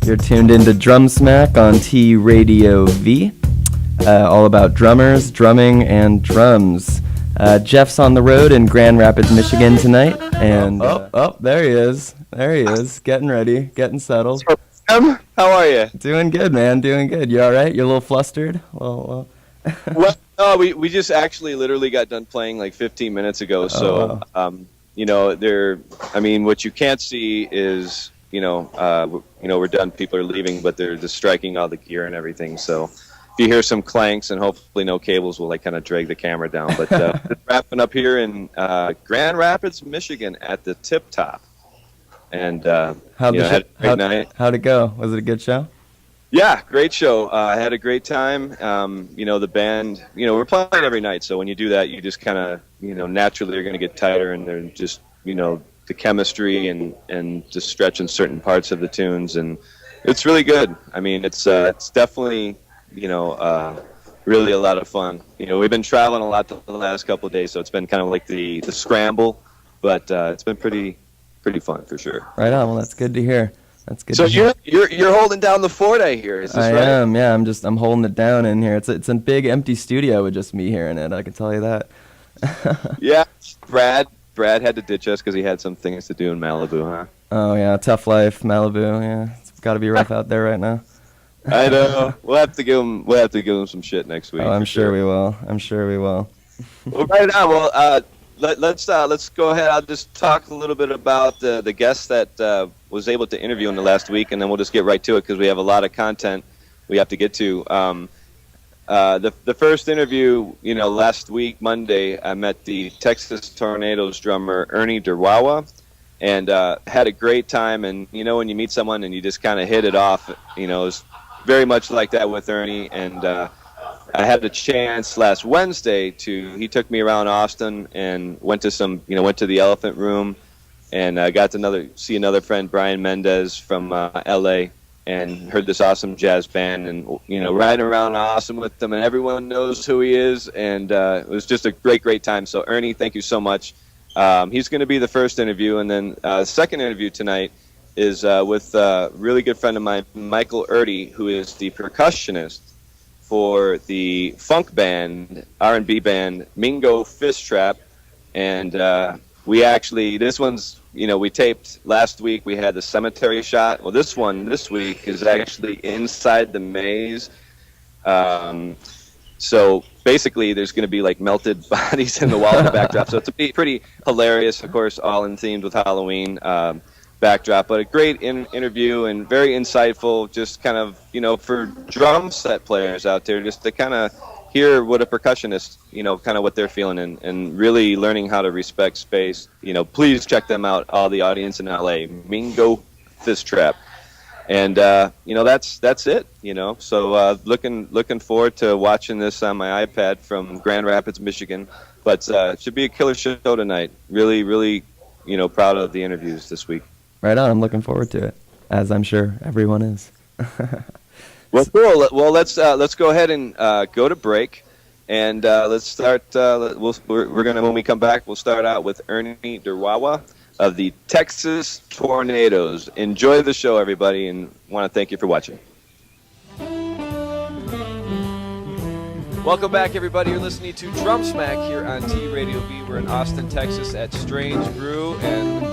You're tuned into Drumsmack on T Radio V, all about drummers, drumming, and drums. Jeff's on the road in Grand Rapids, Michigan tonight, and there he is. There he is, getting ready, getting settled. How are you? Doing good, man. Doing good. You all right? You're a little flustered? Well, no, we just actually literally got done playing like 15 minutes ago. So, what you can't see is, we're done. People are leaving, but they're just striking all the gear and everything. So, if you hear some clanks and hopefully no cables will kind of drag the camera down. But wrapping up here in Grand Rapids, Michigan, at the Tip Top. And had a great night. How'd it go? Was it a good show? Yeah, great show. I had a great time. The band, we're playing every night. So when you do that, you just kind of, naturally you're going to get tighter, and they're just, the chemistry and just stretching certain parts of the tunes. And it's really good. I mean, it's definitely, really a lot of fun. We've been traveling a lot the last couple of days, so it's been kind of like the scramble, but it's been pretty fun for sure. Right on. Well, that's good to hear. That's good. So you're holding down the fort, I hear. Is this right? I am. Yeah, I'm holding it down in here. It's a big empty studio with just me here in it. I can tell you that. Yeah, Brad had to ditch us because he had some things to do in Malibu, huh? Oh yeah, tough life, Malibu. Yeah, it's got to be rough out there right now. I know. We'll have to give him some shit next week. Oh, I'm sure we will. I'm sure we will. Well, right on. Well, let's go ahead. I'll just talk a little bit about the guest that was able to interview in the last week, and then we'll just get right to it because we have a lot of content we have to get to. The first interview, last week, Monday, I met the Texas Tornadoes drummer, Ernie Durawa, and had a great time. And, when you meet someone and you just kind of hit it off, it's very much like that with Ernie. And I had a chance last Wednesday he took me around Austin and went to the Elephant Room, and got to see another friend, Brian Mendez from LA, and heard this awesome jazz band, and riding around Austin with them, and everyone knows who he is, and it was just a great time. So Ernie, thank you so much. He's going to be the first interview, and then the second interview tonight is with a really good friend of mine, Mikel Urdy, who is the percussionist for the funk band, R&B band, Mingo Fishtrap. And this one's, we taped last week. We had the cemetery shot. Well, this week is actually inside the maze. So basically there's going to be like melted bodies in the wall in the backdrop. So it's pretty hilarious, of course, all in themed with Halloween backdrop, but a great interview and very insightful, just kind of, for drum set players out there, just to kind of hear what a percussionist, kind of what they're feeling, and really learning how to respect space. Please check them out, all the audience in LA, Mingo Fishtrap. And, that's it, so looking forward to watching this on my iPad from Grand Rapids, Michigan, but it should be a killer show tonight. Really, really, proud of the interviews this week. Right on. I'm looking forward to it, as I'm sure everyone is. Well, cool. Well, let's go ahead and go to break, and let's start. When we come back, we'll start out with Ernie Durawa of the Texas Tornadoes. Enjoy the show, everybody, and want to thank you for watching. Welcome back, everybody. You're listening to Drumsmack here on T Radio V. We're in Austin, Texas, at Strange Brew, and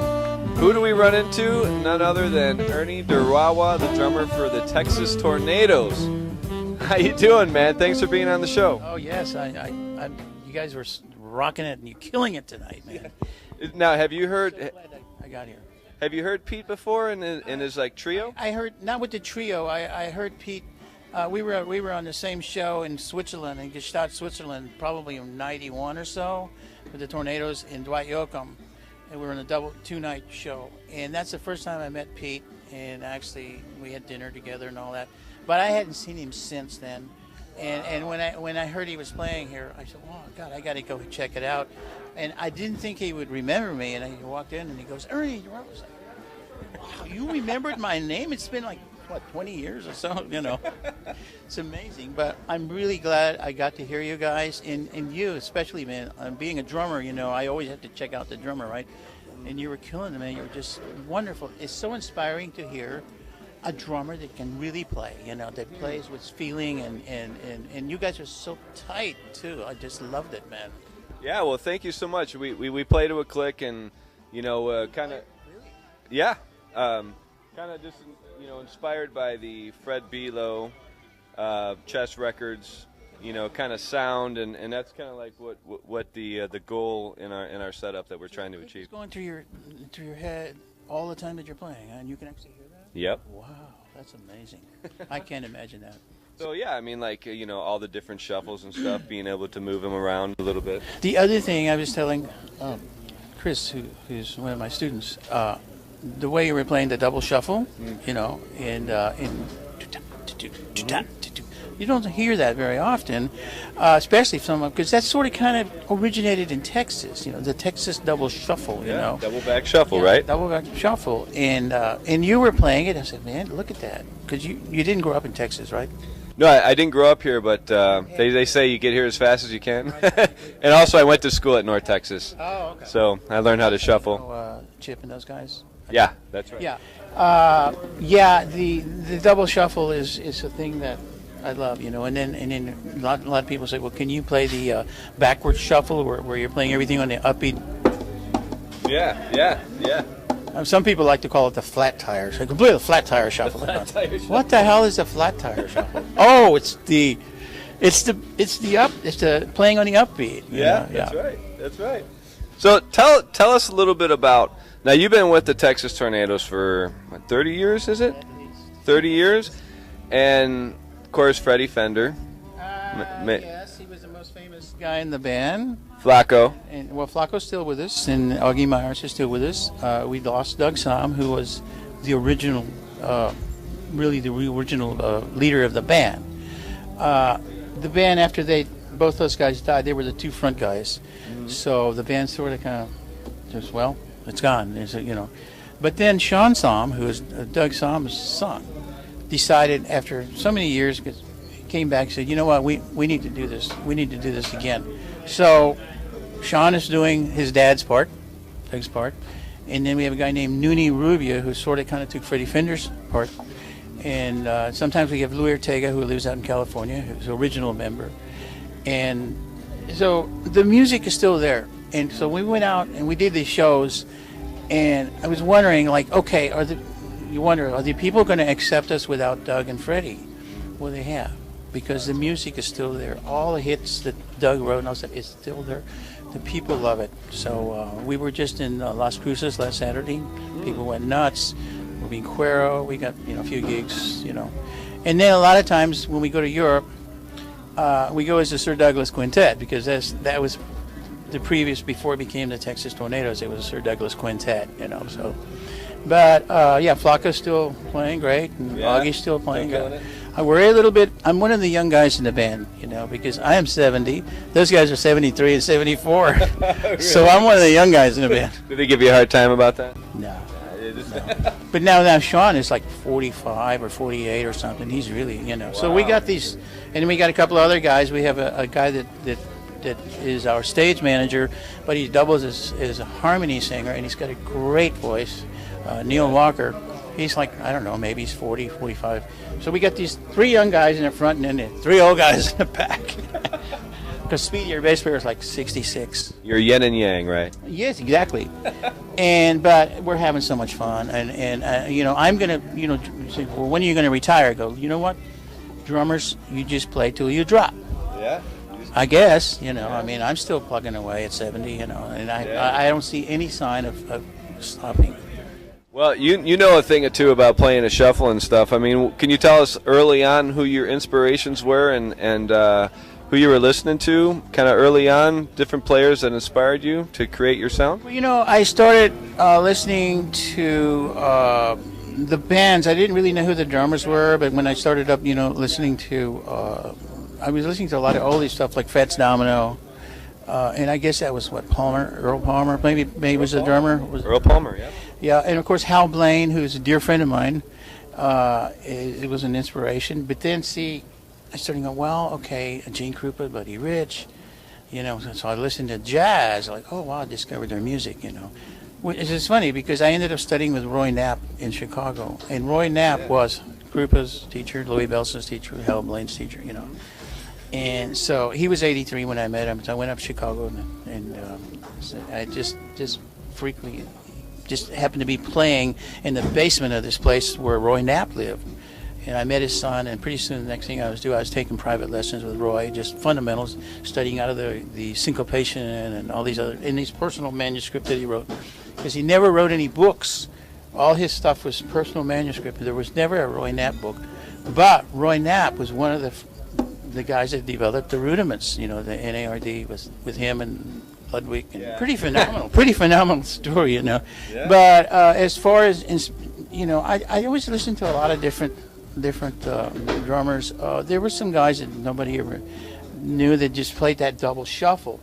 who do we run into? None other than Ernie Durawa, the drummer for the Texas Tornadoes. How you doing, man? Thanks for being on the show. Oh yes, you guys were rocking it and you're killing it tonight, man. Now, have you heard? So glad I got here. Have you heard Pete before in his like trio? I heard not with the trio. I heard Pete. We were on the same show in Switzerland, in Gstaad, Switzerland, probably in '91 or so, with the Tornadoes in Dwight Yoakam. And we were on a two-night show, and that's the first time I met Pete, and actually we had dinner together and all that. But I hadn't seen him since then, and when I heard he was playing here, I said, "Oh God, I got to go check it out." And I didn't think he would remember me, and I walked in and he goes, "Ernie," I was like, "Wow, you remembered my name? It's been like 20 years or so, It's amazing, but I'm really glad I got to hear you guys, and you especially, man. Being a drummer, I always have to check out the drummer, right? And you were killing it, man. You were just wonderful. It's so inspiring to hear a drummer that can really play, that plays with feeling, and you guys are so tight too. I just loved it, man. Yeah, well, thank you so much. We played to a click, and kind of, yeah, kind of just inspired by the Fred Belo Chess Records, kind of sound, and that's kind of like what the goal in our setup that we're trying to achieve. It's going through your head all the time that you're playing, and you can actually hear that. Yep. Wow, that's amazing. I can't imagine that. So yeah, I mean, like all the different shuffles and stuff, being able to move them around a little bit. The other thing I was telling Chris, who's one of my students, the way you were playing the double shuffle, and you don't hear that very often, especially from because that's sort of kind of originated in Texas. The Texas double shuffle. Double back shuffle, right? Double back shuffle, and you were playing it. I said, man, look at that, because you didn't grow up in Texas, right? No, I didn't grow up here, but they say you get here as fast as you can. And also, I went to school at North Texas. Oh, okay. So I learned how to shuffle. Chip and those guys. Yeah, that's right. Yeah, the double shuffle is a thing that I love, and then a lot of people say, well, can you play the backward shuffle where you're playing everything on the upbeat? Yeah. Some people like to call it the flat tire. So I can play the flat tire shuffle. What the hell is a flat tire shuffle? Oh, it's the playing on the upbeat. That's right. So tell us a little bit about. Now you've been with the Texas Tornadoes for 30 years, is it? 30 years, and of course Freddie Fender. Yes, he was the most famous guy in the band. Flacco. Flacco's still with us, and Augie Myers is still with us. We lost Doug Somm, who was the original, leader of the band. The band, after both those guys died, they were the two front guys. Mm-hmm. So the band sort of kind of just, it's gone. But then Sean Somm, who is Doug Somm's son, decided after so many years, he came back and said, you know what, we need to do this. We need to do this again. So Sean is doing his dad's part, Doug's part, and then we have a guy named Nuni Rubia who sort of kind of took Freddie Fender's part, and sometimes we have Louis Ortega, who lives out in California, who's an original member, and so the music is still there. And so we went out and we did these shows, and I was wondering, okay, are the people going to accept us without Doug and Freddie? Well, they have, because the music is still there. All the hits that Doug wrote and all that is still there. The people love it. So we were just in Las Cruces last Saturday. People went nuts. We're being Cuero. We got a few gigs, And then a lot of times when we go to Europe, we go as the Sir Douglas Quintet, because that was the previous, before it became the Texas Tornadoes. It was a Sir Douglas Quintet, So, but Flacco's still playing great, and Augie's still playing good. I worry a little bit. I'm one of the young guys in the band, because I am 70. Those guys are 73 and 74. Really? So I'm one of the young guys in the band. Did they give you a hard time about that? No. But now Sean is like 45 or 48 or something. He's really, Wow. So we got these, and we got a couple of other guys. We have a guy that is our stage manager, but he doubles as a harmony singer, and he's got a great voice. Neil Walker. He's like, I don't know, maybe he's 40, 45. So we got these three young guys in the front and then three old guys in the back. Because Speedy, our bass player, is like 66. You're yin and yang, right? Yes, exactly. But we're having so much fun. And I'm going to, say, well, when are you going to retire? I go, you know what? Drummers, you just play till you drop. Yeah. I guess, I mean, I'm still plugging away at 70, and I don't see any sign of stopping. Well, you know a thing or two about playing a shuffle and stuff. I mean, can you tell us early on who your inspirations were and who you were listening to, kind of early on, different players that inspired you to create your sound? Well, I started listening to the bands. I didn't really know who the drummers were, but when I started up, listening to, I was listening to a lot of oldie stuff like Fats Domino, and I guess that was Earl Palmer, maybe was the drummer. Earl Palmer, yeah. Yeah, and of course Hal Blaine, who's a dear friend of mine, it was an inspiration. But then, I started going, well, okay, Gene Krupa, Buddy Rich, so I listened to jazz, like, oh wow, I discovered their music, It's just funny because I ended up studying with Roy Knapp in Chicago, and Roy Knapp was Krupa's teacher, Louis Belson's teacher, Hal Blaine's teacher, you know. And so he was 83 when I met him, so I went up to Chicago, and so I just frequently just happened to be playing in the basement of this place where Roy Knapp lived. And I met his son, and pretty soon the next thing I was doing, I was taking private lessons with Roy, just fundamentals, studying out of the syncopation and all these other, in these personal manuscript that he wrote. Because he never wrote any books. All his stuff was personal manuscript. There was never a Roy Knapp book. But Roy Knapp was one of the guys that developed the rudiments, you know, the NARD with him and Ludwig. And pretty phenomenal story, you know. Yeah. But as far as, you know, I always listened to a lot of different drummers. There were some guys that nobody ever knew that just played that double shuffle.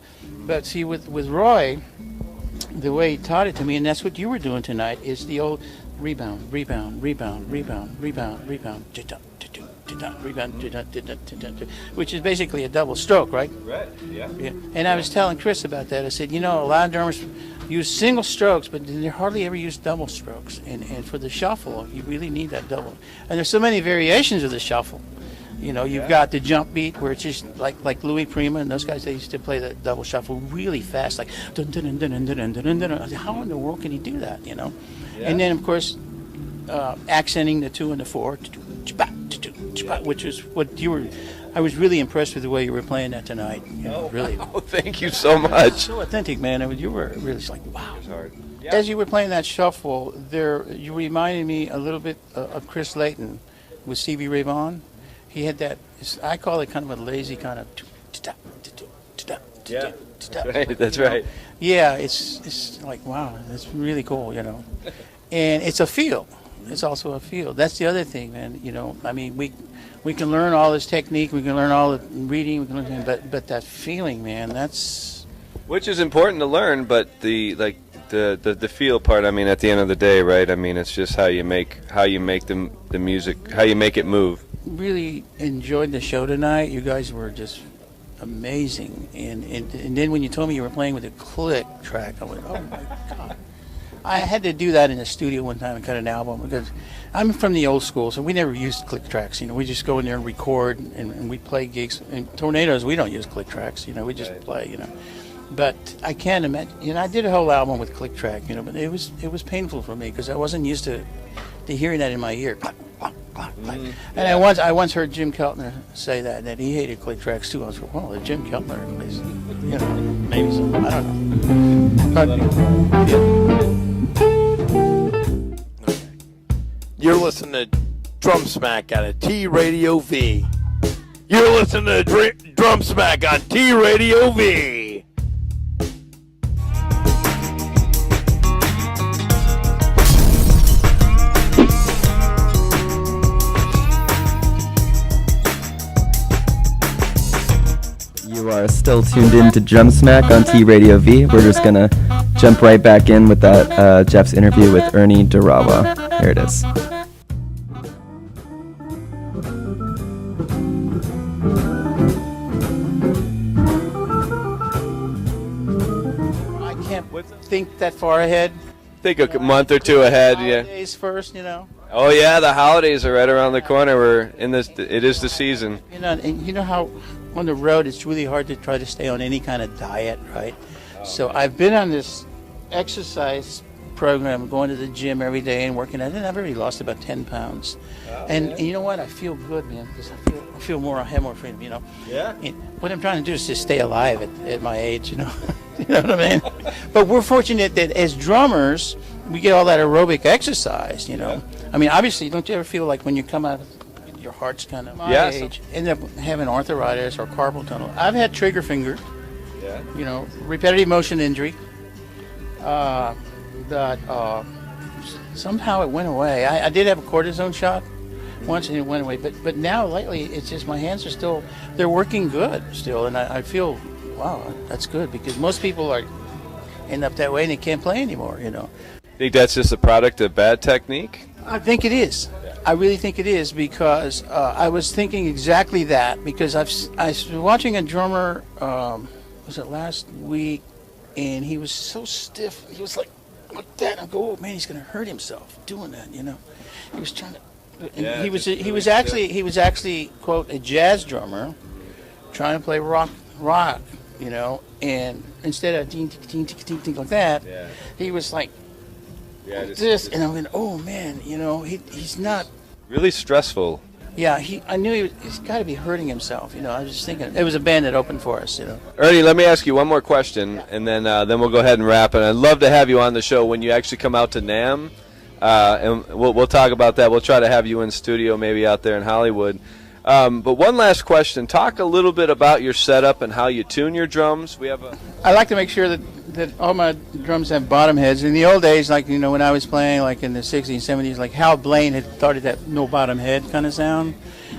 But see, with Roy, the way he taught it to me, and that's what you were doing tonight, is the old rebound, rebound, rebound, rebound, rebound, rebound, rebound, which is basically a double stroke, right? Right, yeah. And I was telling Chris about that. I said, you know, a lot of drummers use single strokes, but they hardly ever use double strokes. And for the shuffle, you really need that double. And there's so many variations of the shuffle. You know, you've got the jump beat where it's just like Louis Prima and those guys, they used to play the double shuffle really fast, like dun dun dun dun dun dun dun dun. I said, how in the world can he do that, you know? Yeah. And then, of course, accenting the 2 and the 4, which is what you were. I was really impressed with the way you were playing that tonight. You know, really. Oh, thank you so much. So authentic, man. I mean, you were really like, wow. It was hard. Yeah. As you were playing that shuffle, you reminded me a little bit of Chris Layton with Stevie Ray Vaughan. He had that, I call it kind of a lazy kind of. Yeah, that's right. Yeah, it's like, wow, that's really cool, you know. And it's a feel. It's also a feel. That's the other thing, man. You know, I mean, we can learn all this technique, we can learn all the reading, we can learn, but that feeling, man, that's. Which is important to learn, but the feel part. I mean, at the end of the day, right? I mean, it's just how you make the music, how you make it move. Really enjoyed the show tonight. You guys were just amazing, and then when you told me you were playing with a click track, I went, oh my god. I had to do that in the studio one time and cut an album because I'm from the old school, so we never used click tracks. You know, we just go in there and record, and we play gigs. In Tornadoes, we don't use click tracks. You know, we just play. You know, but I can't imagine. You know, I did a whole album with click track. You know, but it was painful for me because I wasn't used to hearing that in my ear. Clack, clack, clack, clack. And I once heard Jim Keltner say that he hated click tracks too. I was like, well, Jim Keltner is, you know, maybe so. I don't know. But, yeah. You're listening to Drumsmack on a T Radio V. You're listening to Drumsmack on T Radio V. You are still tuned in to Drumsmack on T Radio V. We're just gonna jump right back in with that Jeff's interview with Ernie Durawa. Here it is. I can't think that far ahead. Think a month or two ahead, yeah. Holidays first, you know. Oh yeah, the holidays are right around the corner. We're in this. It is the season. You know, and you know how on the road it's really hard to try to stay on any kind of diet, right? So I've been on this exercise program, going to the gym every day and working out, and I've already lost about 10 pounds. And you know what? I feel good, man, because I feel more. I have more freedom, you know. Yeah. And what I'm trying to do is just stay alive at my age, you know. You know what I mean? But we're fortunate that as drummers, we get all that aerobic exercise, you know. Yeah. I mean, obviously, don't you ever feel like when you come out, your heart's kind of my age, end up having arthritis or carpal tunnel. I've had trigger finger, you know, repetitive motion injury. That somehow it went away. I did have a cortisone shot once, and it went away. But now lately, it's just my hands are they're working good still, and I feel, wow, that's good, because most people end up that way and they can't play anymore, you know. Think that's just a product of bad technique? I think it is. I really think it is, because I was thinking exactly that, because I was watching a drummer, was it last week, and he was so stiff. He was like like that. I go, oh man, he's gonna hurt himself doing that. He was trying to. Yeah, he was actually quote a jazz drummer, trying to play rock. And instead of ding ding ding ding ding like that, he was like this, and I went, oh man, he's not really stressful. Yeah, I knew he's got to be hurting himself. I was just thinking it was a band that opened for us. Ernie, let me ask you one more question, and then we'll go ahead and wrap it. I'd love to have you on the show when you actually come out to NAMM, and we'll talk about that. We'll try to have you in studio, maybe out there in Hollywood. But one last question: talk a little bit about your setup and how you tune your drums. I like to make sure that all my drums have bottom heads. In the old days, like when I was playing, like in the '60s, '70s, like Hal Blaine had started that no bottom head kind of sound,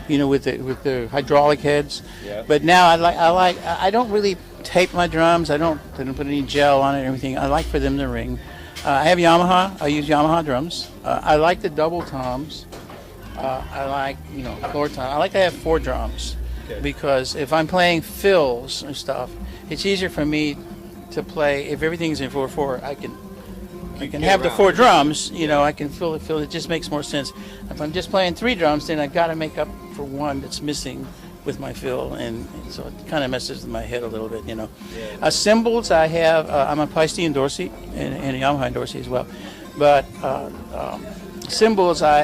with the hydraulic heads. Yeah. But now I don't really tape my drums. I don't put any gel on it or everything. I like for them to ring. I have Yamaha. I use Yamaha drums. I like the double toms. I like, floor tom. I like to have 4 drums because if I'm playing fills and stuff, it's easier for me to play. If everything's in 4/4, I can have the 4 drums. I can fill it. It just makes more sense. If I'm just playing 3 drums, then I've got to make up for one that's missing with my fill, and so it kind of messes with my head a little bit. Cymbals, I have. I'm a Paiste Dorsey and a Yamaha Dorsey as well, but. Cymbals, I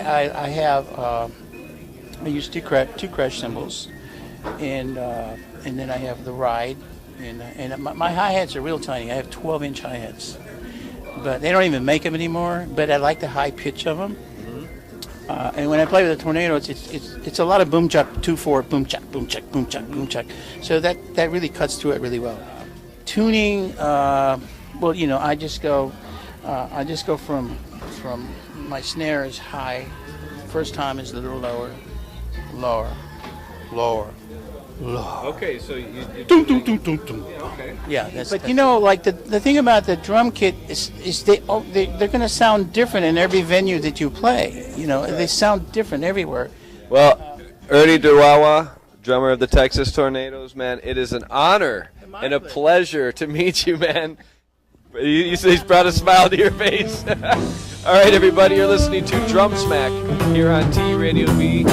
have. I use two crash cymbals, and then I have the ride, and my hi-hats are real tiny. I have 12-inch hi-hats, but they don't even make them anymore. But I like the high pitch of them. And when I play with a Tornado, it's a lot of boom chuck 2/4 boom chuck boom chuck boom chuck boom chuck. So that really cuts through it really well. Tuning, I just go from my snare is high, first time is a little lower. Okay, so you Dum, dum, dum, dum, dum. yeah, okay. Yeah, like the thing about the drum kit is they're going to sound different in every venue that you play. They sound different everywhere. Well, Ernie Durawa, drummer of the Texas Tornadoes, man, it is an honor and a pleasure to meet you, man. He's brought a smile to your face. All right, everybody, you're listening to Drumsmack here on T Radio V.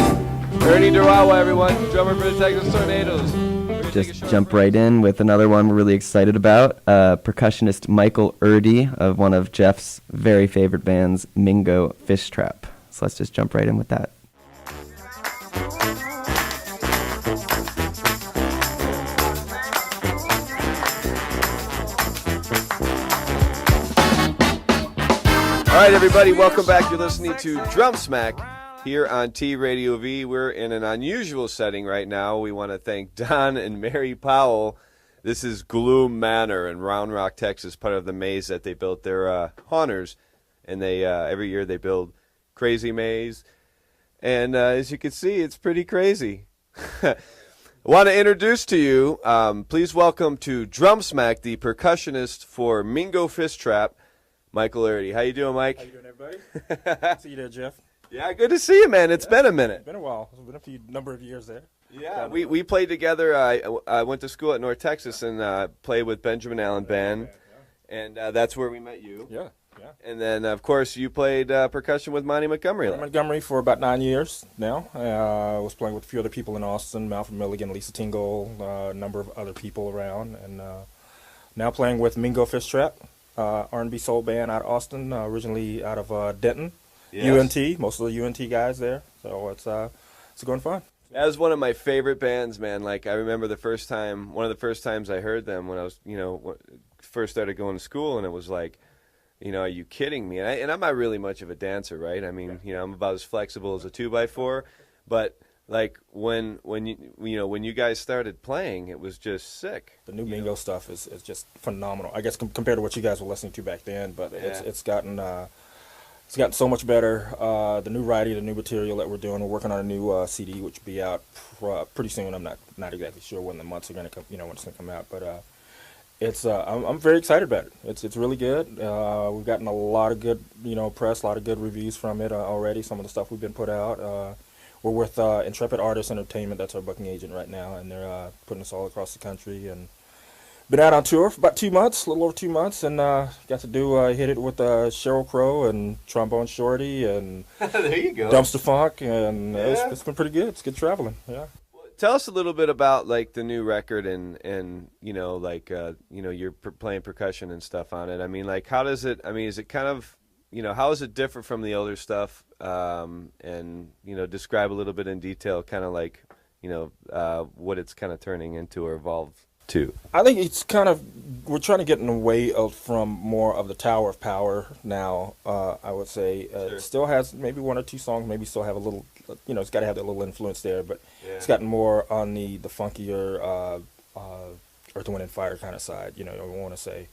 Ernie Durawa, everyone, drummer for the Texas Tornadoes. Just jump right in with another one we're really excited about. Percussionist Mikel Urdy of one of Jeff's very favorite bands, Mingo Fishtrap. So let's just jump right in with that. All right, everybody, welcome back. You're listening to Drumsmack here on T Radio V. We're in an unusual setting right now. We want to thank Don and Mary Powell. This is Gloom Manor in Round Rock, Texas, part of the maze that they built. They're haunters, and they every year they build crazy maze. And as you can see, it's pretty crazy. I want to introduce to you, please welcome to Drumsmack, the percussionist for Mingo Fishtrap, Mikel Urdy. How you doing, Mike? How you doing, everybody? See you there, Jeff. Yeah, good to see you, man. It's been a minute. It's been a while. It's been a few number of years there. Yeah, we played together. I went to school at North Texas and played with Benjamin Allen Band, and that's where we met you. Yeah. And then, of course, you played percussion with Monty Montgomery. Montgomery for about 9 years now. I was playing with a few other people in Austin, Malcolm Milligan, Lisa Tingle, a number of other people around, and now playing with Mingo Fishtrap, R&B soul band out of Austin, originally out of Denton, yes. UNT, most of the UNT guys there. So it's going fun. That was one of my favorite bands, man. Like, I remember one of the first times I heard them when I was, first started going to school, and it was like, are you kidding me? And I'm not really much of a dancer, right? I mean, I'm about as flexible as a 2x4, but like when you guys started playing, it was just sick. The new Mingo stuff is just phenomenal. I guess compared to what you guys were listening to back then, but it's gotten so much better. The new writing, the new material that we're doing, we're working on a new CD, which will be out pretty soon. I'm not exactly sure when the months are going to come, when it's going to come out, but it's I'm very excited about it. It's really good. We've gotten a lot of good press, a lot of good reviews from it already. Some of the stuff we've been put out. We're with Intrepid Artists Entertainment. That's our booking agent right now, and they're putting us all across the country and Been out on tour for about 2 months, a little over 2 months, and got to hit it with Sheryl Crow and Trombone Shorty and There you go. Dumpster Funk, and Yeah. it's been pretty good. It's good traveling. Yeah. Tell us a little bit about like the new record and like you're playing percussion and stuff on it. I mean, like how does it? I mean, is it kind of how is it different from the older stuff? And describe a little bit in detail, kind of like what it's kind of turning into or evolved to. I think it's we're trying to get in away from more of the Tower of Power now. I would say Sure. it still has maybe one or two songs, maybe still have a little, it's got to have that little influence there, but Yeah. it's gotten more on the funkier Earth, Wind, and Fire kind of side. I want to say.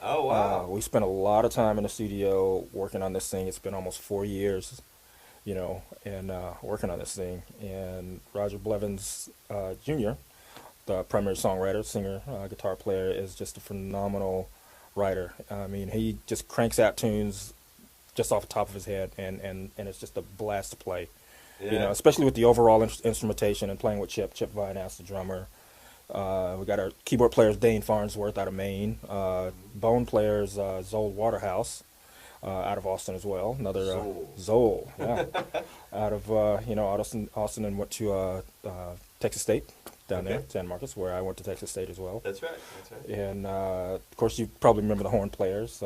Oh wow. We spent a lot of time in the studio working on this thing. It's been almost 4 years, and working on this thing. And Roger Blevins Jr., the primary songwriter, singer, guitar player, is just a phenomenal writer. I mean, he just cranks out tunes just off the top of his head, and it's just a blast to play. Yeah. Especially with the overall instrumentation and playing with Chip Vinehouse, the drummer. We got our keyboard players, Dane Farnsworth out of Maine. Bone players, Zoel Waterhouse out of Austin as well. Another Zoel, yeah, out of Austin, and went to Texas State down there, San Marcos, where I went to Texas State as well. That's right. And of course, you probably remember the horn players.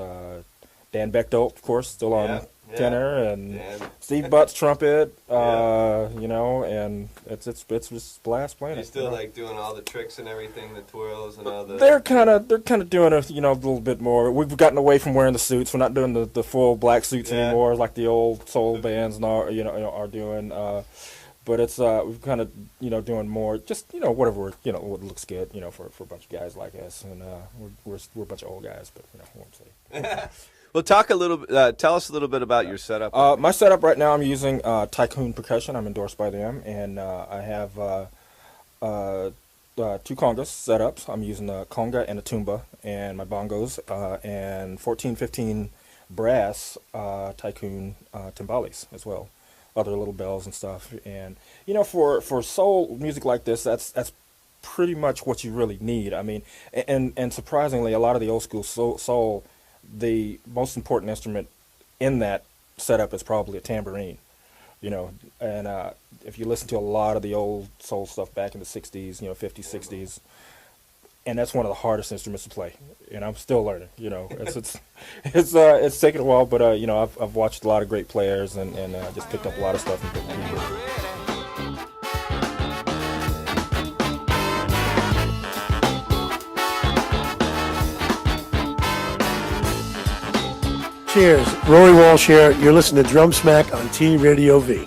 Dan Bechtold, of course, still on tenor, and Steve Butts trumpet. And it's just blast playing. He's still like doing all the tricks and everything, the twirls and all the. They're kind of doing a little bit more. We've gotten away from wearing the suits. We're not doing the full black suits anymore, like the old soul bands are doing. But it's we've kind of doing more just whatever what looks good for a bunch of guys like us, and we're a bunch of old guys, but I won't say. Well, tell us a little bit about your setup. My setup right now, I'm using Tycoon Percussion. I'm endorsed by them, and I have two congas set up. I'm using a conga and a tuba, and my bongos, and 1415 brass Tycoon timbales as well, other little bells and stuff. And for soul music like this, that's pretty much what you really need. I mean, and surprisingly, a lot of the old school soul, the most important instrument in that setup is probably a tambourine, and if you listen to a lot of the old soul stuff back in the 60s, 50s, 60s, and that's one of the hardest instruments to play, and I'm still learning, it's taken a while, but I've watched a lot of great players and just picked up a lot of stuff. Cheers. Rory Walsh here. You're listening to Drumsmack on T Radio V.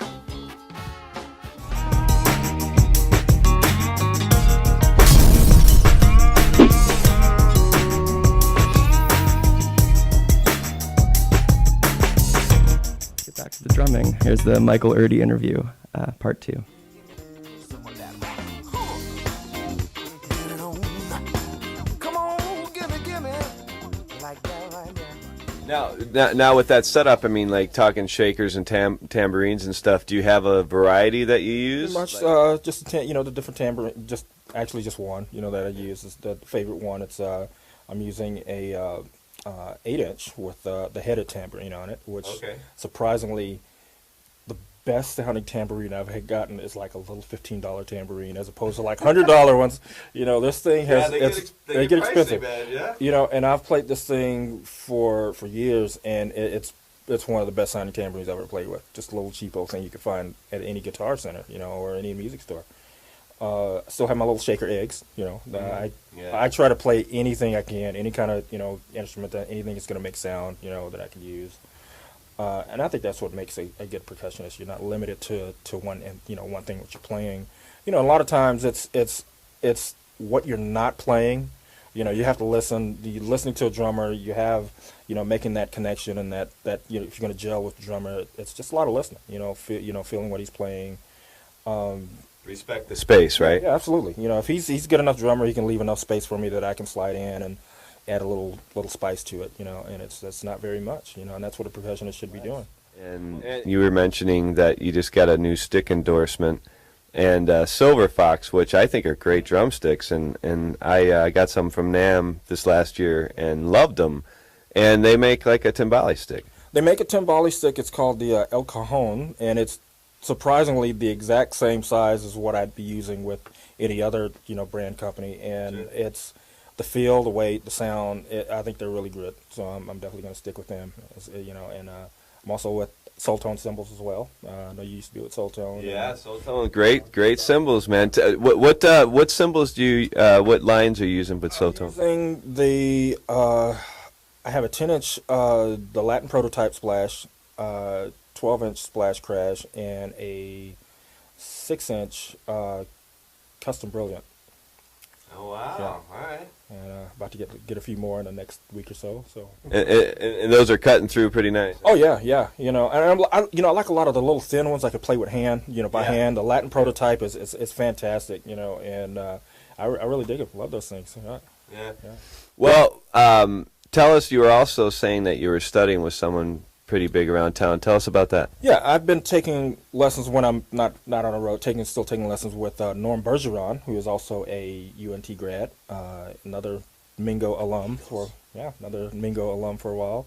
Get back to the drumming. Here's the Mikel Urdy interview, part 2. Now with that setup, I mean, like talking shakers and tambourines and stuff. Do you have a variety that you use? Pretty much, just the different tambourine. Just one, that I use is the favorite one. It's I'm using a 8-inch with the headed tambourine on it, which surprisingly, the best sounding tambourine I've had gotten is like a little $15 tambourine, as opposed to like $100 ones. This thing has they get expensive, man, and I've played this thing for years, and it's one of the best sounding tambourines I've ever played with. Just a little cheapo thing you can find at any guitar center, or any music store. I still have my little shaker eggs, I try to play anything I can, any kind of instrument, anything that's going to make sound, that I can use. And I think that's what makes a good percussionist. You're not limited to one one thing that you're playing. A lot of times it's what you're not playing. You have to listen. You're listening to a drummer. You have making that connection, and that if you're going to gel with the drummer, it's just a lot of listening. Feeling what he's playing. Respect the space, right? Yeah, absolutely. If he's good enough drummer, he can leave enough space for me that I can slide in and add a little spice to it, and that's not very much, and that's what a percussionist should be doing. And you were mentioning that you just got a new stick endorsement. and Silver Fox, which I think are great drumsticks, and I got some from NAMM this last year and loved them. And they make like a timbali stick. They make a timbali stick. It's called the El Cajon, and it's surprisingly the exact same size as what I'd be using with any other brand company. And sure. It's the feel, the weight, the sound. I think they're really good. So I'm definitely going to stick with them. And I'm also with Soultone cymbals as well. I know you used to be with Soultone. Yeah, Soultone, great cymbals, man. What cymbals do you? What lines are you using with Soultone? I'm using the I have a 10-inch the Latin Prototype Splash, 12-inch Splash Crash, and a 6-inch Custom Brilliant. Oh wow! Yeah. All right. And about to get a few more in the next week or so. And those are cutting through pretty nice. Oh yeah. And I like a lot of the little thin ones I could play with hand. By hand. The Latin Prototype is fantastic. And I really dig it. Love those things. Yeah. Well, tell us. You were also saying that you were studying with someone pretty big around town. Tell us about that. Yeah, I've been taking lessons when I'm not on the road. Still taking lessons with Norm Bergeron, who is also a UNT grad, another Mingo alum for a while.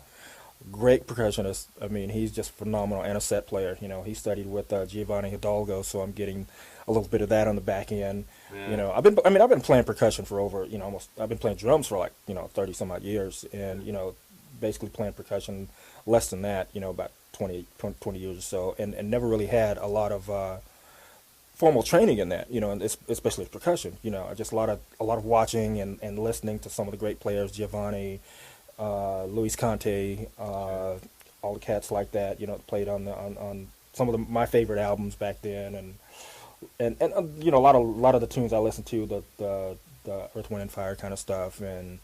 Great percussionist. I mean, he's just phenomenal, and a set player. He studied with Giovanni Hidalgo, so I'm getting a little bit of that on the back end. Yeah. I've been playing percussion for over I've been playing drums for 30 some odd years, and basically playing percussion less than that, about 20 years or so, and never really had a lot of formal training in that, and especially percussion. Just a lot of watching and listening to some of the great players, Giovanni, Luis Conte, all the cats like that, played on some of my favorite albums back then, and a lot of the tunes I listened to, the Earth, Wind and Fire kind of stuff, and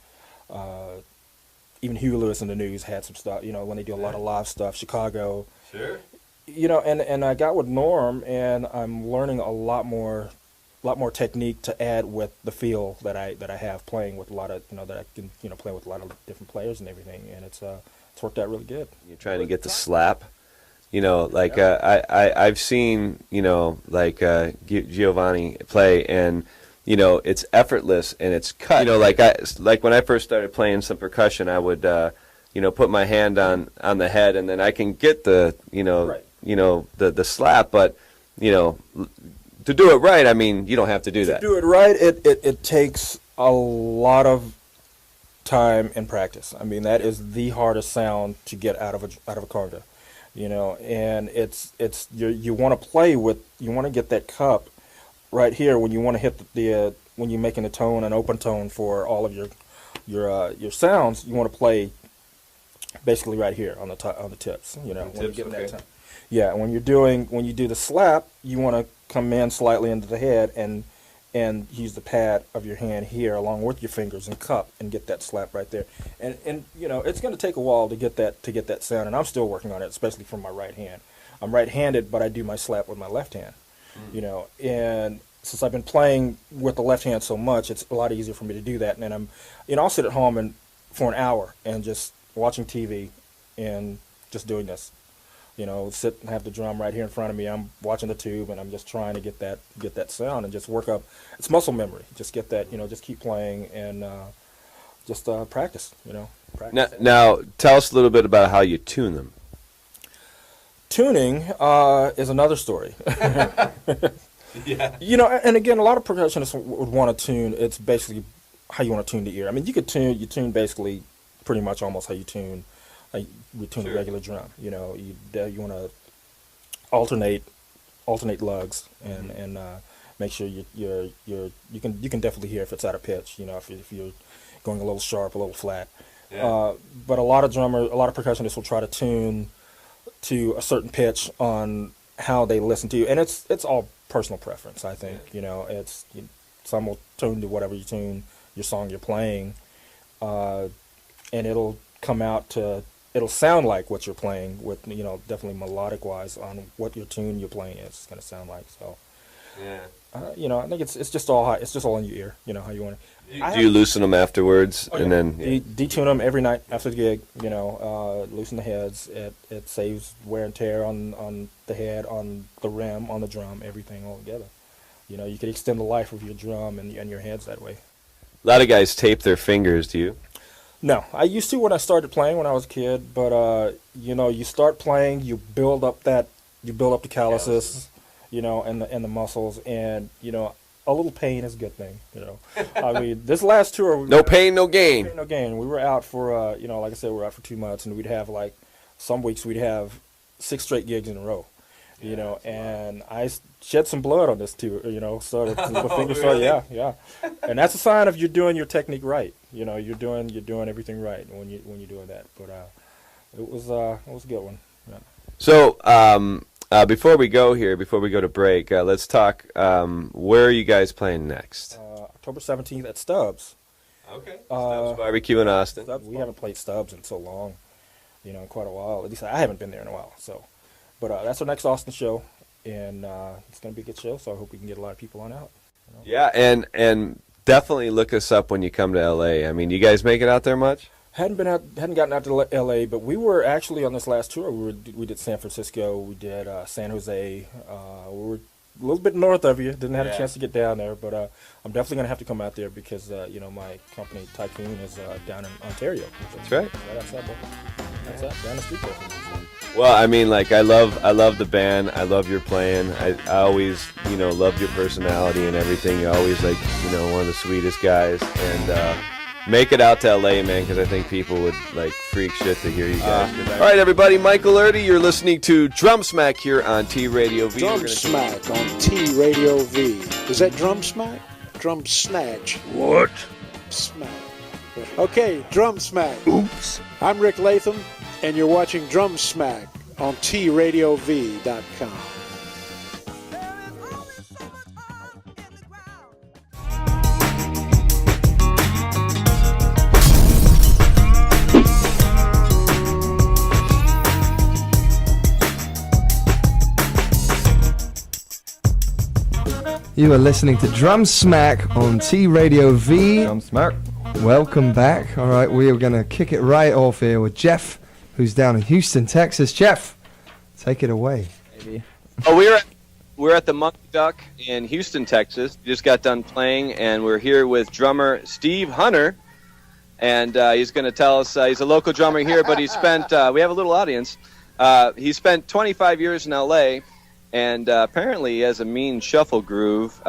even Huey Lewis and the News had some stuff, when they do a lot of live stuff, Chicago. Sure. And I got with Norm, and I'm learning a lot more technique to add with the feel that I have playing with a lot of, that I can, play with a lot of different players and everything, and it's worked out really good. You're trying to get the slap. I've seen, Giovanni play, and it's effortless and it's cut. Like when I first started playing some percussion, I would put my hand on the head, and then I can get the the slap, but to do it right, I mean, you don't have to do that. To do it right, it takes a lot of time and practice. I mean, that is the hardest sound to get out of a conga. And it's you want to get that cup right here when you want to hit the when you're making a tone, an open tone for all of your sounds. You want to play basically right here on the tips. When you're getting that tone. Yeah, when you do the slap, you want to come in slightly into the head and use the pad of your hand here along with your fingers and cup and get that slap right there. And it's going to take a while to get that sound, and I'm still working on it, especially from my right hand. I'm right-handed, but I do my slap with my left hand. And since I've been playing with the left hand so much, it's a lot easier for me to do that. And I'll sit at home for an hour and just watching TV and just doing this. Sit and have the drum right here in front of me. I'm watching the tube, and I'm just trying to get that sound and just work up. It's muscle memory. Just get that, just keep playing and just practice. Practice. Now, tell us a little bit about how you tune them. Tuning is another story. Yeah. And again, a lot of percussionists would want to tune. It's basically how you want to tune the ear. I mean, you tune basically pretty much almost how you tune. We tune a regular drum. You want to alternate lugs and make sure you can definitely hear if it's out of pitch. If you're going a little sharp, a little flat. Yeah. But a lot of percussionists will try to tune to a certain pitch on how they listen to you, and it's all personal preference. I think some will tune to whatever you tune your song you're playing, and it'll come out to. It'll sound like what you're playing with, definitely melodic wise on what your tune you're playing is going to sound like. So, yeah, I think it's just all in your ear. How you want to. Do you loosen them afterwards, and then detune them every night after the gig? Loosen the heads. It saves wear and tear on the head, on the rim, on the drum, everything all together. You can extend the life of your drum and your hands that way. A lot of guys tape their fingers. Do you? No, I used to when I started playing when I was a kid, but you start playing, you build up the calluses, and the muscles, and a little pain is a good thing, I mean, this last tour, No pain, no gain. no gain. We were out for like I said, we were out for 2 months, and we'd have like some weeks we'd have 6 straight gigs in a row. And I shed some blood on this too, so the fingers started, yeah. And that's a sign of you're doing your technique right. You're doing everything right when you're doing that. But it was a good one. Yeah. So before we go to break, let's talk. Where are you guys playing next? October 17th at Stubbs. Okay. Stubbs Barbecue in Austin. Stubbs, we haven't played Stubbs in so long, in quite a while. At least I haven't been there in a while. So. But that's our next Austin show, and it's going to be a good show, so I hope we can get a lot of people on out. Yeah, and definitely look us up when you come to L.A. I mean, you guys make it out there much? Hadn't gotten out to L.A., but we were actually on this last tour. We did San Francisco, we did San Jose. We were a little bit north of you. Didn't have a chance to get down there, but I'm definitely going to have to come out there because my company Tycoon is down in Ontario. That's right. Right outside down the street there. Well, I mean, like I love the band. I love your playing. I always, love your personality and everything. You're always like, one of the sweetest guys. And make it out to LA, man, because I think people would like freak shit to hear you guys. All right, everybody, Mikel Urdy, you're listening to Drumsmack here on T Radio V. Drumsmack on T Radio V. Is that Drumsmack? Drum Snatch. What? Smack. Okay, Drumsmack. Oops. I'm Rick Latham, and you're watching Drumsmack on TRadioV.com. You are listening to Drumsmack on T Radio V. Drumsmack. Welcome back. All right, we are going to kick it right off here with Jeff, who's down in Houston, Texas. Jeff, take it away. Maybe. Oh, we're at the Monkey Duck in Houston, Texas. Just got done playing, and we're here with drummer Steve Hunter, and he's going to tell us. He's a local drummer here, but he spent. We have a little audience. He spent 25 years in L.A. And apparently he has a mean shuffle groove,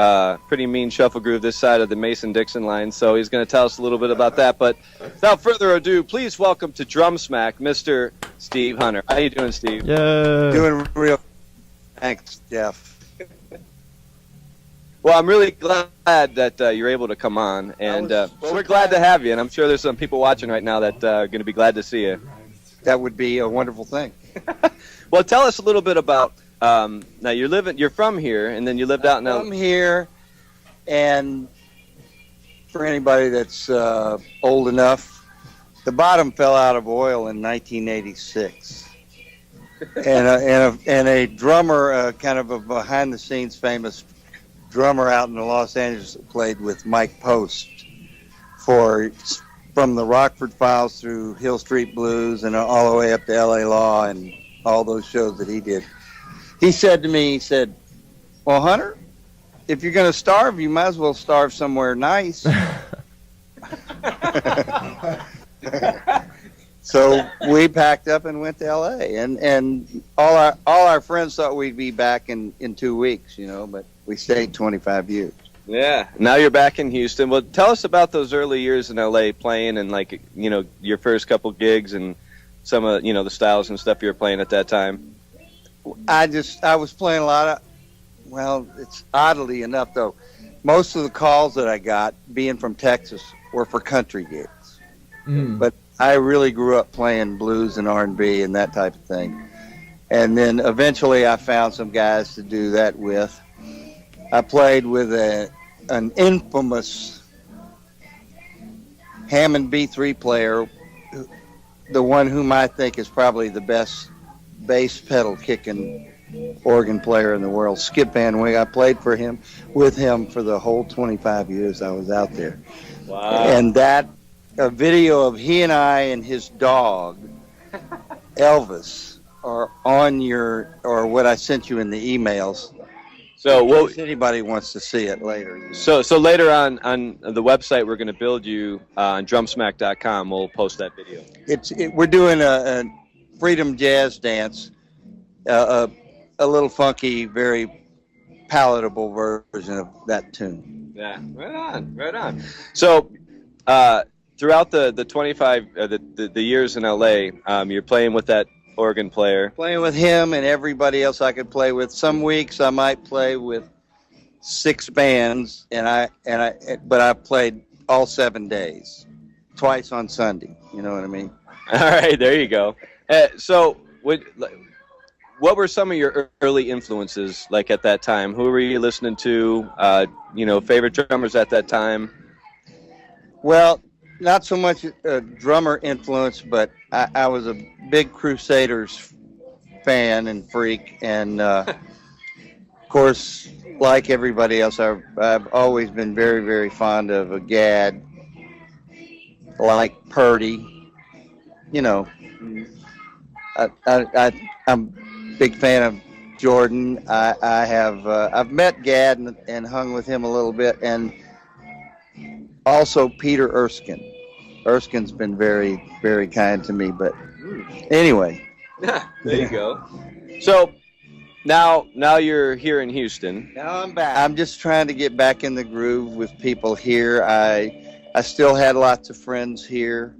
pretty mean shuffle groove this side of the Mason-Dixon line. So he's going to tell us a little bit about that. But without further ado, please welcome to Drumsmack, Mr. Steve Hunter. How you doing, Steve? Yeah. Doing real. Thanks, Jeff. Well, I'm really glad that you're able to come on. And we're glad to have you. And I'm sure there's some people watching right now that are going to be glad to see you. That would be a wonderful thing. Well, tell us a little bit about... now you're from here, and then you lived out in I'm here, and for anybody that's old enough, the bottom fell out of oil in 1986, and a drummer, kind of a behind-the-scenes famous drummer out in Los Angeles, played with Mike Post from the Rockford Files through Hill Street Blues and all the way up to L.A. Law and all those shows that he did. He said to me, well, Hunter, if you're going to starve, you might as well starve somewhere nice. So we packed up and went to L.A. And all our friends thought we'd be back in 2 weeks, but we stayed 25 years. Yeah. Now you're back in Houston. Well, tell us about those early years in L.A. playing and, your first couple gigs and some of, the styles and stuff you were playing at that time. I was playing a lot of, well, it's oddly enough, though, most of the calls that I got, being from Texas, were for country gigs. But I really grew up playing blues and R&B and that type of thing. And then eventually I found some guys to do that with. I played with an infamous Hammond B3 player, the one whom I think is probably the best bass pedal kicking organ player in the world, Skip Van Wing. I played with him for the whole 25 years I was out there. Wow. And a video of he and I and his dog, Elvis, are on or what I sent you in the emails. So in case anybody wants to see it later. You know. So later on the website, we're going to build you on drumsmack.com. We'll post that video. We're doing a freedom jazz dance, a little funky, very palatable version of that tune. Yeah, right on. So throughout the 25 the years in LA, you're playing with that organ player. Playing with him and everybody else I could play with. Some weeks I might play with 6 bands, but I played all 7 days, twice on Sunday. You know what I mean? All right, there you go. So, what were some of your early influences like at that time? Who were you listening to? Favorite drummers at that time? Well, not so much a drummer influence, but I was a big Crusaders fan and freak, and of course, like everybody else, I've always been very, very fond of a Gadd, like Purdy. You know, I'm a big fan of Jordan. I've met Gadd and hung with him a little bit, and also Peter Erskine. Erskine's been very, very kind to me, but anyway. Yeah, there you go. So now you're here in Houston. Now I'm back. I'm just trying to get back in the groove with people here. I still had lots of friends here,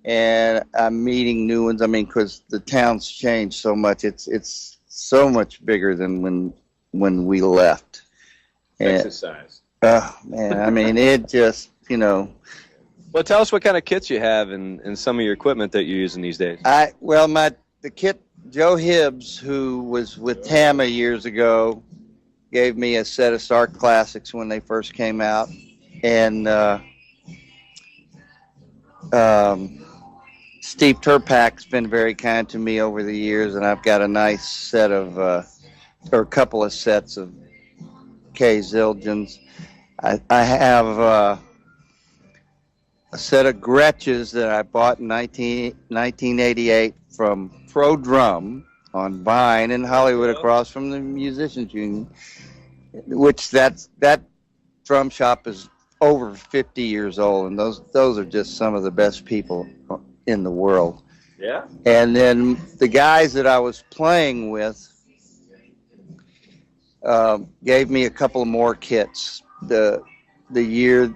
and I'm meeting new ones. I mean, because the town's changed so much. It's so much bigger than when we left. Exercise. Oh man, I mean, it just, you know. Well, tell us what kind of kits you have and some of your equipment that you're using these days. The kit, Joe Hibbs, who was with Tama years ago, gave me a set of Stark Classics when they first came out, and Steve Turpak's been very kind to me over the years, and I've got a nice set of, or a couple of sets of K Zildjians. I have a set of Gretches that I bought in 1988 from Pro Drum on Vine in Hollywood, across from the Musicians Union, which that drum shop is over 50 years old, and those are just some of the best people in the world. Yeah. And then the guys that I was playing with gave me a couple more kits. The year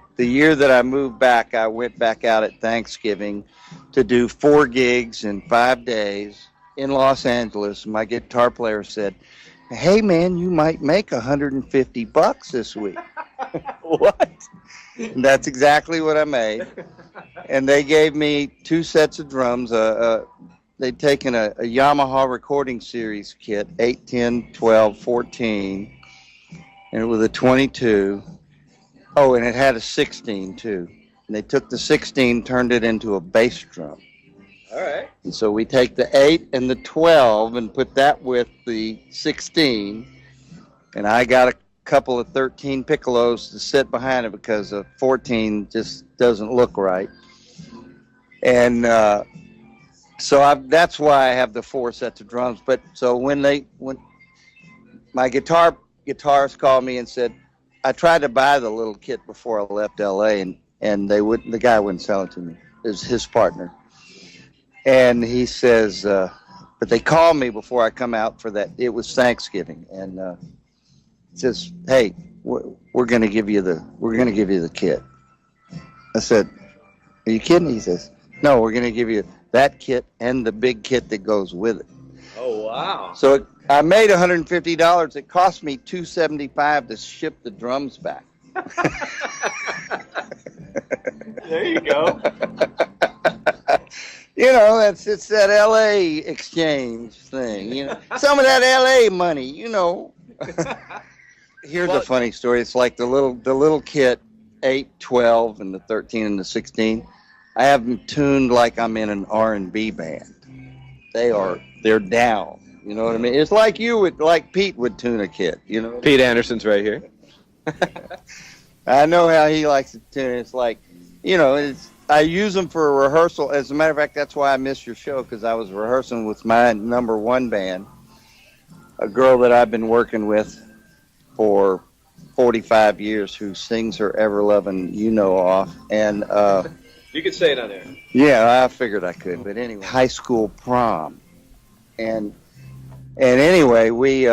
that I moved back, I went back out at Thanksgiving to do 4 gigs in 5 days in Los Angeles. My guitar player said, "Hey man, you might make $150 this week." What? And that's exactly what I made. And they gave me 2 sets of drums. They'd taken a Yamaha recording series kit, 8, 10, 12, 14, and it was a 22. Oh, and it had a 16 too. And they took the 16, turned it into a bass drum. All right. And so we take the 8 and the 12 and put that with the 16. And I got a couple of 13 piccolos to sit behind it because a 14 just doesn't look right. And that's why I have the 4 sets of drums. But so when my guitarist called me and said, I tried to buy the little kit before I left LA, and the guy wouldn't sell it to me. It was his partner. And he says, but they called me before I come out for that. It was Thanksgiving, and says, "Hey, we're going to give you the kit." I said, "Are you kidding?" He says, "No, we're going to give you that kit and the big kit that goes with it." Oh wow! So I made $150. It cost me $275 to ship the drums back. There you go. You know, it's that LA exchange thing. You know, some of that LA money. You know. Here's a funny story. It's like the little kit, 8, 12, and the 13 and the 16. I have them tuned like I'm in an R&B band. They're down. You know what I mean? It's like Pete would tune a kit. You know. Pete Anderson's right here. I know how he likes to tune. It's like, you know, I use them for a rehearsal. As a matter of fact, that's why I missed your show, because I was rehearsing with my #1 band, a girl that I've been working with for 45 years who sings her ever-loving off. And You could say it on there. yeah, I figured I could. But anyway, high school prom. And anyway, we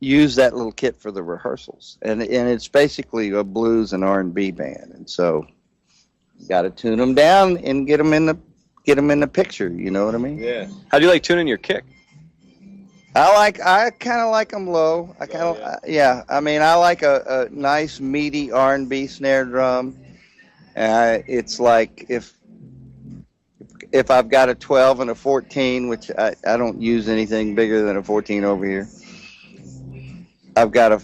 use that little kit for the rehearsals. And it's basically a blues and R&B band. And so you got to tune them down and get them in the picture. You know what I mean? Yeah. How do you like tuning your kick? I kind of like them low. I mean, I like a nice meaty R&B snare drum. It's like if I've got a 12 and a 14, which I don't use anything bigger than a 14 over here. I've got a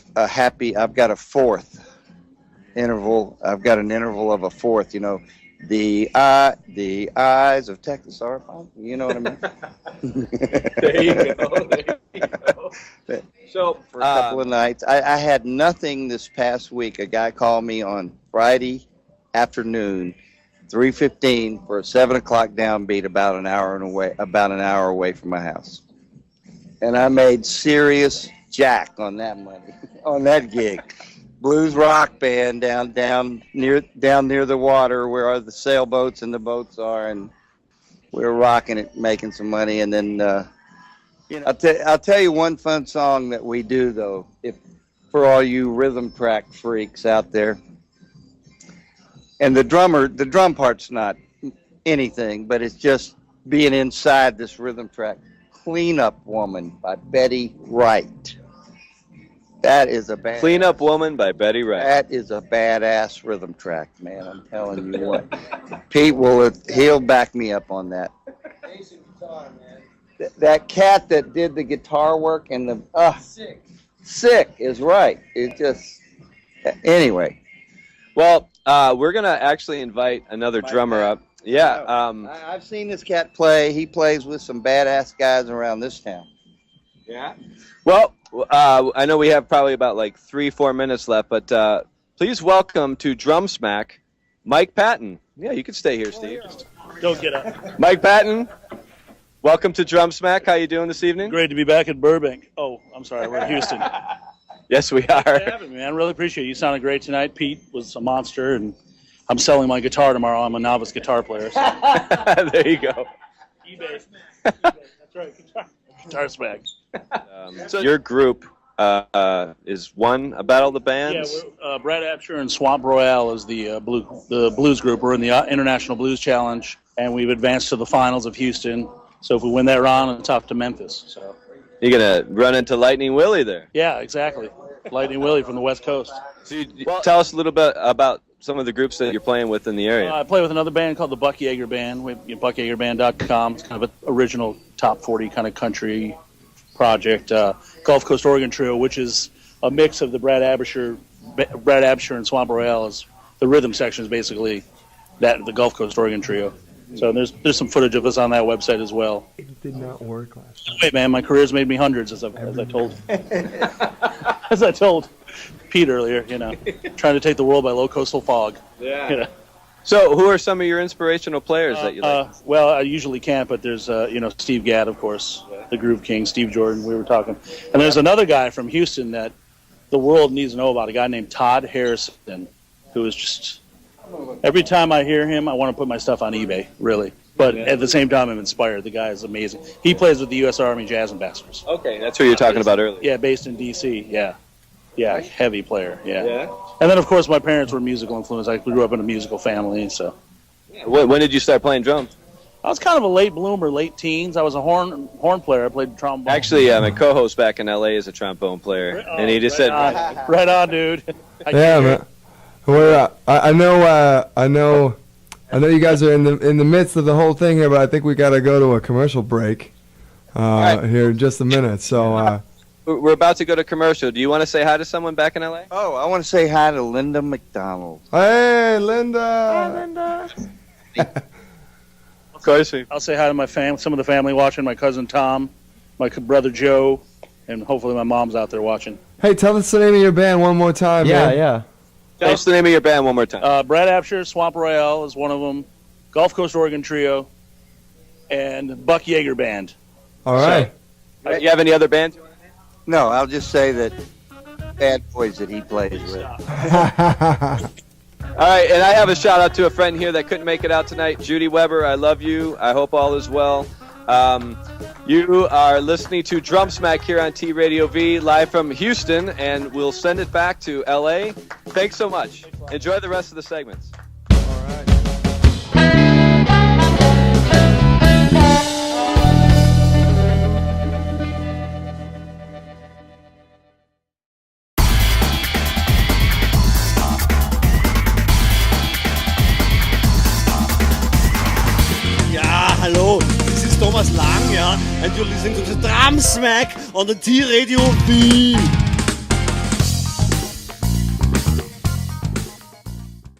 fourth interval. I've got an interval of a fourth. The eyes of Texas are fine. You know what I mean? There you go. So for a couple of nights, I had nothing this past week. A guy called me on Friday afternoon, 3:15 for a 7 o'clock downbeat about an hour away from my house, and I made serious jack on that money on that gig. Blues rock band down near the water where the sailboats and the boats are, and we were rocking it, making some money. And then I'll tell you one fun song that we do though, if for all you rhythm track freaks out there. And the drum part's not anything, but it's just being inside this rhythm track. Clean Up Woman by Betty Wright. That is a bad. Clean Up Woman by Betty Wright. That is a badass rhythm track, man. I'm telling you what. Pete he'll back me up on that. That cat that did the guitar work and the sick is right. It just anyway. Well, we're gonna actually invite another drummer up. Yeah. I've seen this cat play. He plays with some badass guys around this town. Yeah. Well, I know we have probably about like 3-4 minutes left, but please welcome to Drumsmack, Mike Patton. Yeah, you can stay here, Steve. Don't get up. Mike Patton, welcome to Drumsmack. How you doing this evening? Great to be back in Burbank. Oh, I'm sorry, we're in Houston. Yes, we are. Thanks for having me, man. Really appreciate it. You sounded great tonight. Pete was a monster, and I'm selling my guitar tomorrow. I'm a novice guitar player. So. There you go. eBay. That's right. Guitar Smack. So your group is one about all the bands? Yeah, Brad Absher and Swamp Royale is the blues group. We're in the International Blues Challenge, and we've advanced to the finals of Houston. So if we win that round, it's off to Memphis. So you're gonna run into Lightning Willie there. Yeah, exactly. Lightning Willie from the West Coast. So tell us a little bit about some of the groups that you're playing with in the area. I play with another band called the Buck Yeager Band. BuckYeagerBand.com. It's kind of an original top 40 kind of country project. Gulf Coast Oregon Trio, which is a mix of the Brad Absher and Swamp Royale. The rhythm section is basically the Gulf Coast Oregon Trio. So there's some footage of us on that website as well. It did not work last time. Wait, man, my career's made me hundreds, as I told as I told Pete earlier. Trying to take the world by low coastal fog. Yeah. So who are some of your inspirational players that you like? Well, I usually can't, but there's Steve Gadd, of course, the Groove King, Steve Jordan. We were talking, and there's another guy from Houston that the world needs to know about. A guy named Todd Harrison, who is just. Every time I hear him, I want to put my stuff on eBay, really. But at the same time, I'm inspired. The guy is amazing. He plays with the U.S. Army Jazz Ambassadors. Okay, that's who you were talking about earlier. Yeah, based in D.C., Yeah, heavy player, yeah. And then, of course, my parents were musical influence. I grew up in a musical family, so. When did you start playing drums? I was kind of a late bloomer, late teens. I was a horn player. I played trombone. Actually, my co-host back in L.A. is a trombone player, and he just said... Right on, dude. Yeah, man. I know you guys are in the midst of the whole thing here, but I think we got to go to a commercial break here in just a minute. So we're about to go to commercial. Do you want to say hi to someone back in LA? Oh, I want to say hi to Linda McDonald. Hey, Linda. Hi, Linda. Of course. I'll say hi to my some of the family watching. My cousin Tom, my brother Joe, and hopefully my mom's out there watching. Hey, tell us the name of your band one more time. man. Yeah. Tell us the name of your band one more time. Brad Absher, Swamp Royale is one of them. Gulf Coast Oregon Trio, and Buck Yeager Band. All right. You have any other bands? No, I'll just say that bad boys that he plays with. All right, and I have a shout out to a friend here that couldn't make it out tonight, Judy Weber. I love you. I hope all is well. You are listening to Drumsmack here on T Radio V, live from Houston, and we'll send it back to LA. Thanks so much. Enjoy the rest of the segments. Hello, this is Thomas Lang, and you're listening to the Drumsmack on the T Radio V.